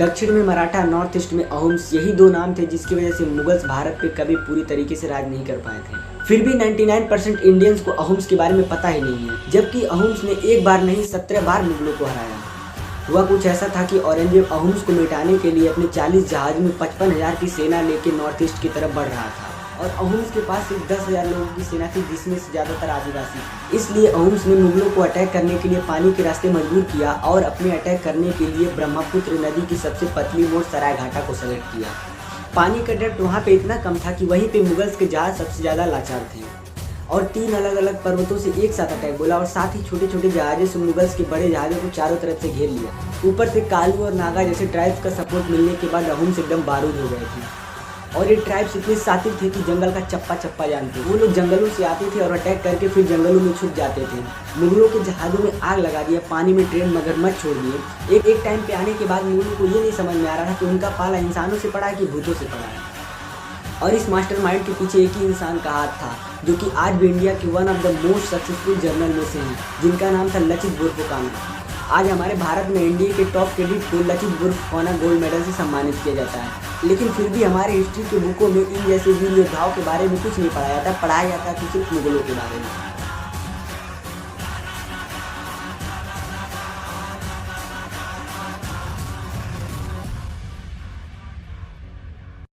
दक्षिण में Maratha, north east में अहोम्स, यही दो नाम थे जिसकी वजह से मुगल्स भारत पे कभी पूरी तरीके से राज नहीं कर पाए थे। फिर भी 99% इंडियंस को अहोम्स के बारे में पता ही नहीं है, जबकि अहोम्स ने एक बार नहीं 17 बार मुगलों को हराया। हुआ कुछ ऐसा था कि औरंगजेब अहोम्स को मिटाने के लिए अपने 40 जहाज में 55,000 की सेना लेकर नॉर्थ ईस्ट की तरफ बढ़ रहा था और अहोम्स के पास सिर्फ 10,000 लोगों की सेना थी, जिसमें से ज़्यादातर आदिवासी थे। इसलिए अहोम्स ने मुगलों को अटैक करने के लिए पानी के रास्ते मजबूर किया और अपने अटैक करने के लिए ब्रह्मपुत्र नदी की सबसे पतली मोड़ सराय घाटा को सेलेक्ट किया। पानी का डेप्थ वहाँ पे इतना कम था कि वहीं पे मुगल्स के जहाज सबसे ज़्यादा लाचार थे और 3 अलग अलग पर्वतों से एक साथ अटैक बोला और साथ ही छोटे छोटे जहाज़ों से मुगल्स के बड़े जहाज़ों को चारों तरफ से घेर लिया। ऊपर से कालू और नागा जैसे ट्राइब्स का सपोर्ट मिलने के बाद अहोम्स एकदम बारूद हो गए थे और ये ट्राइब्स इतने शातिर थे कि जंगल का चप्पा चप्पा जानते। वो लोग जंगलों से आते थे और अटैक करके फिर जंगलों में छुप जाते थे। मुगलों के जहाज़ों में आग लगा दिया, पानी में ट्रेन मगरमच्छ छोड़ दिए। एक टाइम पे आने के बाद मुगलों को ये नहीं समझ में आ रहा था कि उनका पाला इंसानों से पड़ा है कि भूतों से पड़ा है। और इस मास्टरमाइंड के पीछे एक ही इंसान का हाथ था, जो कि आज भी इंडिया के one of the most successful journal में से हैं, जिनका नाम था लचित बोरफुकन। आज हमारे भारत में इंडिया के टॉप कैडेट को लचित बोरफुकन गोल्ड मेडल से सम्मानित किया जाता है, लेकिन फिर भी हमारे हिस्ट्री के बुकों में इन जैसे वीर योद्धाओं के बारे में कुछ नहीं पढ़ाया जाता, पढ़ाया जाता था सिर्फ मुगलों के बारे में।